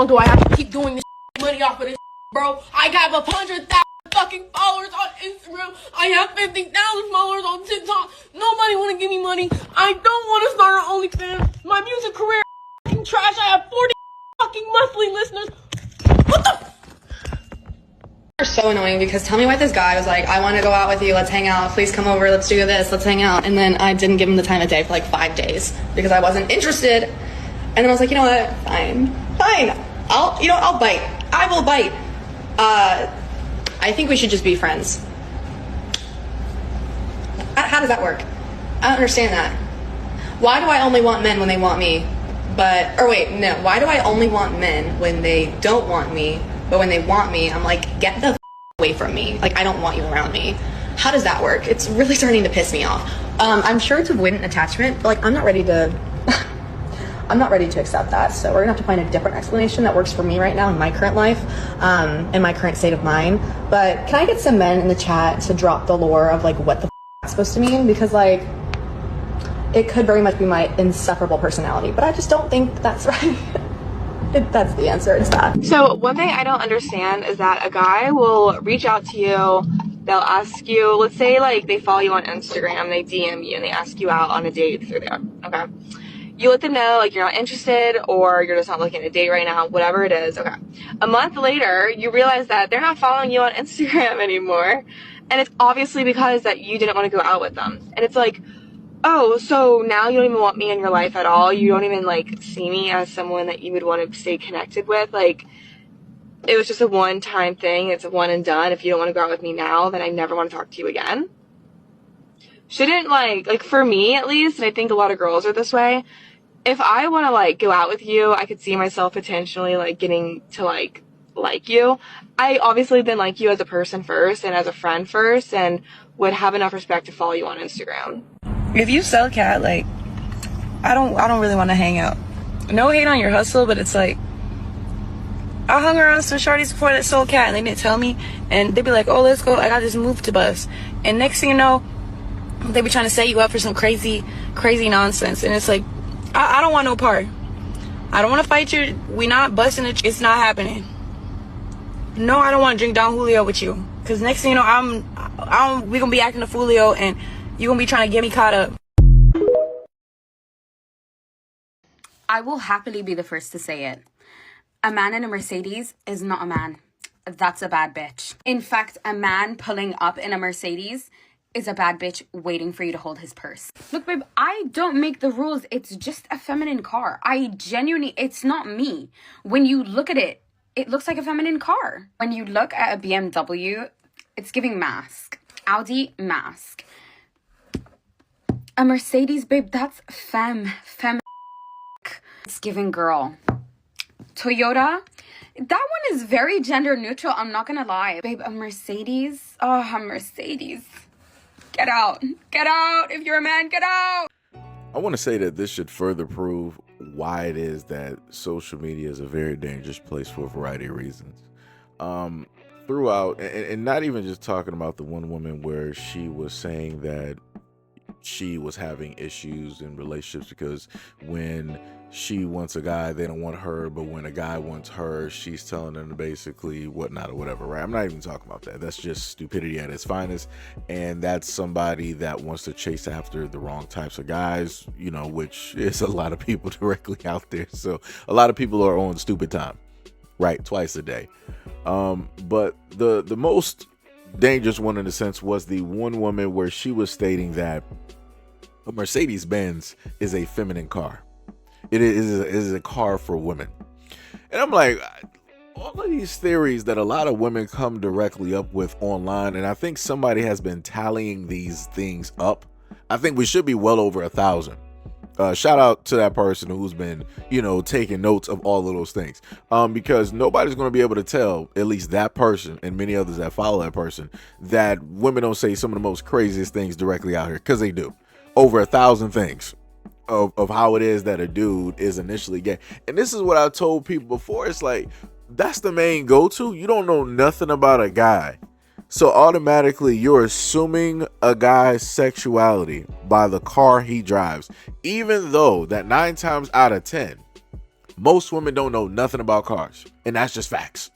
long do I have to keep doing this money off of this, bro? I have 100,000 fucking followers on Instagram. I have 50,000 followers on TikTok. Nobody want to give me money. I don't want to start an OnlyFans. My music career is fucking trash. I have 40 fucking monthly listeners. What the? Are so annoying because tell me why this guy was like, I want to go out with you, let's hang out, please come over, let's do this, let's hang out, and then I didn't give him the time of day for like 5 days because I wasn't interested. And then I was like, you know what, fine, I'll bite. I will bite. I think we should just be friends. How does that work? I don't understand that. Why do I only want men when they want me? Why do I only want men when they don't want me? But when they want me, I'm like, get the away from me. Like, I don't want you around me. How does that work? It's really starting to piss me off. I'm sure it's avoidant attachment, but like, I'm not ready to accept that. So we're gonna have to find a different explanation that works for me right now in my current life, in my current state of mind. But can I get some men in the chat to drop the lore of like what the that's supposed to mean? Because like, it could very much be my insufferable personality, but I just don't think that's right. That's the answer, it's that. So one thing I don't understand is that a guy will reach out to you, they'll ask you, let's say like they follow you on Instagram, they DM you and they ask you out on a date through there, okay? You let them know like you're not interested or you're just not looking at a date right now, whatever it is, okay? A month later, you realize that they're not following you on Instagram anymore, and it's obviously because that you didn't want to go out with them. And it's like, oh, so now you don't even want me in your life at all? You don't even, like, see me as someone that you would want to stay connected with? Like, it was just a one-time thing. It's a one and done. If you don't want to go out with me now, then I never want to talk to you again. Shouldn't, like, for me, at least, and I think a lot of girls are this way, if I want to, like, go out with you, I could see myself potentially, like, getting to, like you. I obviously then like you as a person first and as a friend first and would have enough respect to follow you on Instagram. If you sell cat, like, I don't really want to hang out. No hate on your hustle, but it's like, I hung around some shorties before that sold cat, and they didn't tell me, and they'd be like, oh, let's go, I got this move to bust. And next thing you know, they be trying to set you up for some crazy nonsense, and it's like, I don't want no part. I don't want to fight you. We not busting it. It's not happening. No, I don't want to drink Don Julio with you, because next thing you know, we gonna be acting a foolio, and you gonna be trying to get me caught up. I will happily be the first to say it. A man in a Mercedes is not a man. That's a bad bitch. In fact, a man pulling up in a Mercedes is a bad bitch waiting for you to hold his purse. Look, babe, I don't make the rules. It's just a feminine car. It's not me. When you look at it, it looks like a feminine car. When you look at a BMW, it's giving mask. Audi, mask. A Mercedes, babe, that's femme. It's giving girl. Toyota, that one is very gender neutral, I'm not gonna lie. Babe, a Mercedes, a Mercedes. Get out. Get out. If you're a man, get out. I want to say that this should further prove why it is that social media is a very dangerous place for a variety of reasons. Throughout, and not even just talking about the one woman where she was saying that she was having issues in relationships because when she wants a guy, they don't want her, but when a guy wants her, she's telling them to basically whatnot or whatever, right? I'm not even talking about that. That's just stupidity at its finest, and that's somebody that wants to chase after the wrong types of guys, you know, which is a lot of people directly out there. So a lot of people are on stupid time, right? Twice a day. But the most dangerous one in a sense was the one woman where she was stating that a Mercedes-Benz is a feminine car. It is a car for women. And I'm like, all of these theories that a lot of women come directly up with online, and I think somebody has been tallying these things up. I think we should be well over 1,000. Shout out to that person who's been, taking notes of all of those things. Because nobody's going to be able to tell, at least that person and many others that follow that person, that women don't say some of the most craziest things directly out here, because they do. Over 1,000 things of how it is that a dude is initially gay. And this is what I told people before. It's like, that's the main go-to. You don't know nothing about a guy, so automatically you're assuming a guy's sexuality by the car he drives, even though that 9 times out of 10, Most women don't know nothing about cars, and that's just facts.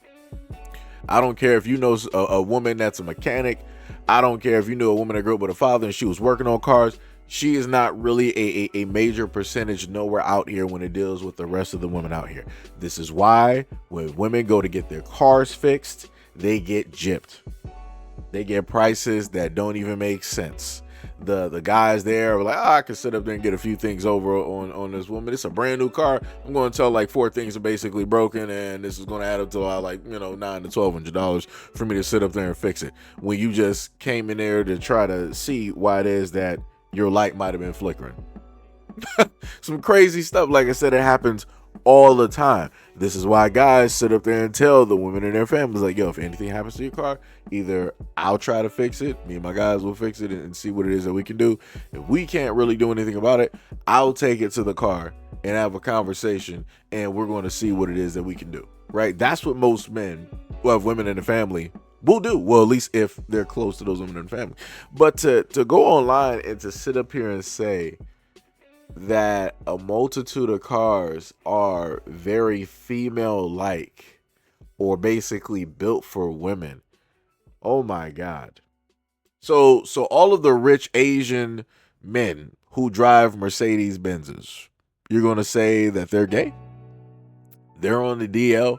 I don't care if you know a woman that's a mechanic. I don't care if you knew a woman that grew up with a father and she was working on cars. She is not really a major percentage nowhere out here when it deals with the rest of the women out here. This is why when women go to get their cars fixed, they get gypped. They get prices that don't even make sense. The guys there are like, I can sit up there and get a few things over on this woman. It's a brand new car. I'm going to tell like 4 things are basically broken, and this is going to add up to like, $900 to $1,200 for me to sit up there and fix it. When you just came in there to try to see why it is that your light might have been flickering. Some crazy stuff. Like I said, it happens all the time. This is why guys sit up there and tell the women in their families, like, yo, if anything happens to your car, either I'll try to fix it, me and my guys will fix it and see what it is that we can do. If we can't really do anything about it, I'll take it to the car and have a conversation, and we're going to see what it is that we can do, right? That's what most men who have women in the family will do. Well, at least if they're close to those women in the family. But to go online and to sit up here and say that a multitude of cars are very female-like or basically built for women. Oh my God. So all of the rich Asian men who drive Mercedes Benzes, you're going to say that they're gay? They're on the DL.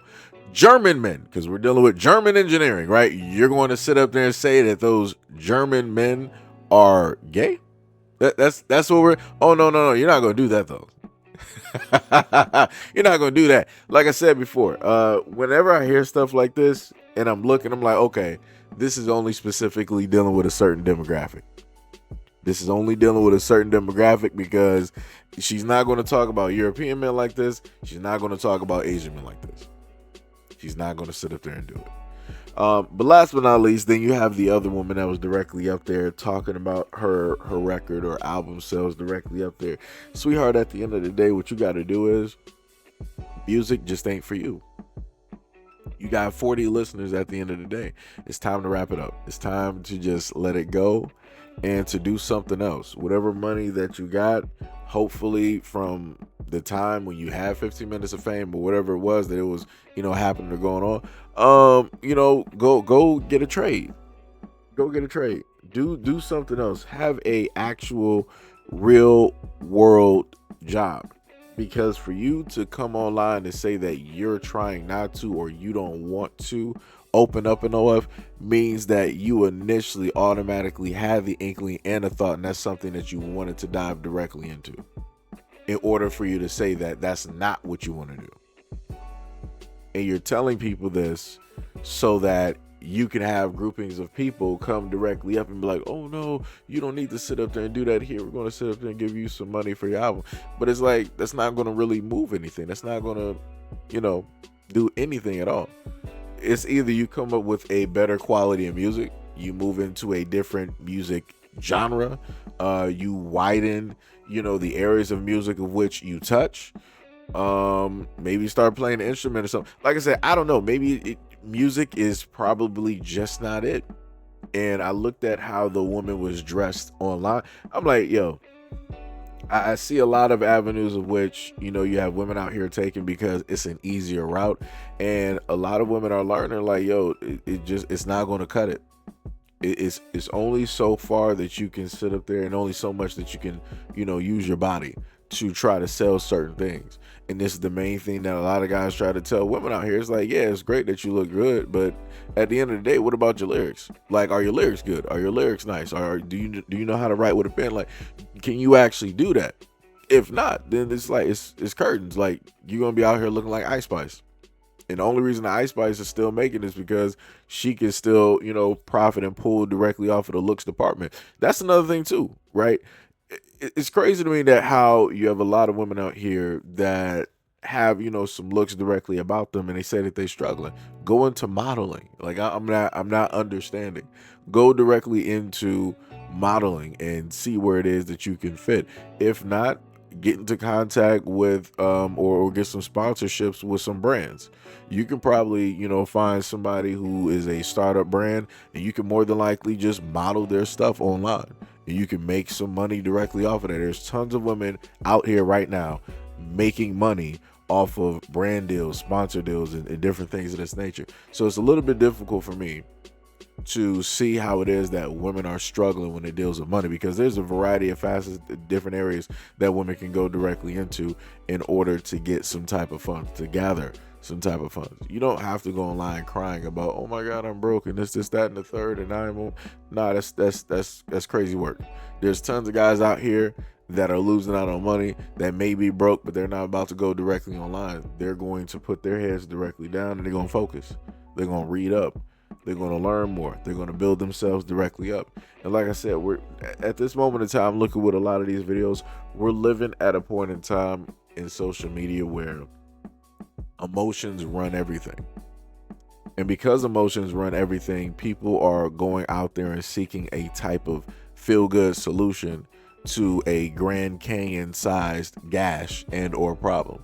German men, because we're dealing with German engineering, right? You're going to sit up there and say that those German men are gay? That's what we're. Oh no! You're not gonna do that though. You're not gonna do that. Like I said before, whenever I hear stuff like this and I'm looking, I'm like, okay, this is only specifically dealing with a certain demographic. This is only dealing with a certain demographic because she's not going to talk about European men like this. She's not going to talk about Asian men like this. She's not going to sit up there and do it. But last but not least, then you have the other woman that was directly up there talking about her record or album sales directly up there. Sweetheart, at the end of the day, what you got to do is music just ain't for you. You got 40 listeners at the end of the day. It's time to wrap it up. It's time to just let it go and to do something else. Whatever money that you got, hopefully from the time when you had 15 minutes of fame or whatever it was that it was, happening or going on, go get a trade. Go get a trade. Do something else. Have a actual real world job. Because for you to come online and say that you're trying not to or you don't want to open up an OF means that you initially automatically had the inkling and a thought, and that's something that you wanted to dive directly into in order for you to say that that's not what you want to do. And you're telling people this so that you can have groupings of people come directly up and be like, oh no, you don't need to sit up there and do that here. We're going to sit up there and give you some money for your album. But it's like, that's not going to really move anything. That's not going to, do anything at all. It's either you come up with a better quality of music, you move into a different music genre, you widen, the areas of music of which you touch, maybe start playing an instrument or something. Like I said, I don't know, maybe music is probably just not it. And I looked at how the woman was dressed online. I'm like, yo, I see a lot of avenues of which, you have women out here taking because it's an easier route. And a lot of women are learning like, yo, it's not going to cut it. It's only so far that you can sit up there and only so much that you can, use your body to try to sell certain things. And this is the main thing that a lot of guys try to tell women out here. It's like, yeah, it's great that you look good, but at the end of the day, what about your lyrics? Like, are your lyrics good? Are your lyrics nice? Or do you know how to write with a pen? Like, can you actually do that? If not, then it's like it's curtains. Like, you're gonna be out here looking like Ice Spice. And the only reason the Ice Spice is still making is because she can still, profit and pull directly off of the looks department. That's another thing too, right? It's crazy to me that how you have a lot of women out here that have, some looks directly about them and they say that they're struggling. Go into modeling. Like, I'm not understanding. Go directly into modeling and see where it is that you can fit. If not, get into contact with or get some sponsorships with some brands. You can probably find somebody who is a startup brand and you can more than likely just model their stuff online and you can make some money directly off of that. There's tons of women out here right now making money off of brand deals, sponsor deals, and different things of this nature. So it's a little bit difficult for me to see how it is that women are struggling when it deals with money, because there's a variety of facets, different areas that women can go directly into in order to get some type of funds, to gather some type of funds. You don't have to go online crying about, oh my God, I'm broke and this, that, and the third, and that's crazy work. There's tons of guys out here that are losing out on money, that may be broke, but they're not about to go directly online. They're going to put their heads directly down and they're going to focus. They're going to read up. They're going to learn more. They're going to build themselves directly up. And like I said, we're at this moment in time, looking with a lot of these videos, we're living at a point in time in social media where emotions run everything. And because emotions run everything, people are going out there and seeking a type of feel-good solution to a Grand Canyon-sized gash and or problem,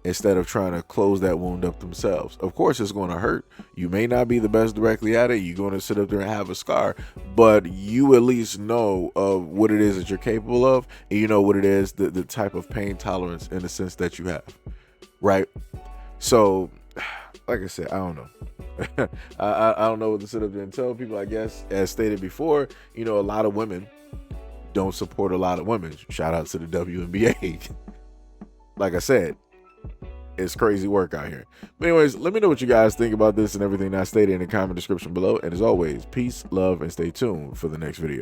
instead of trying to close that wound up themselves. Of course, it's going to hurt. You may not be the best directly at it. You're going to sit up there and have a scar, but you at least know of what it is that you're capable of, and you know what it is, the type of pain tolerance in the sense that you have, right? So, like I said, I don't know. I don't know what to sit up there and tell people. I guess, as stated before, a lot of women don't support a lot of women. Shout out to the WNBA. Like I said, it's crazy work out here. But anyways, let me know what you guys think about this and everything I stated in the comment description below. And as always, peace, love, and stay tuned for the next video.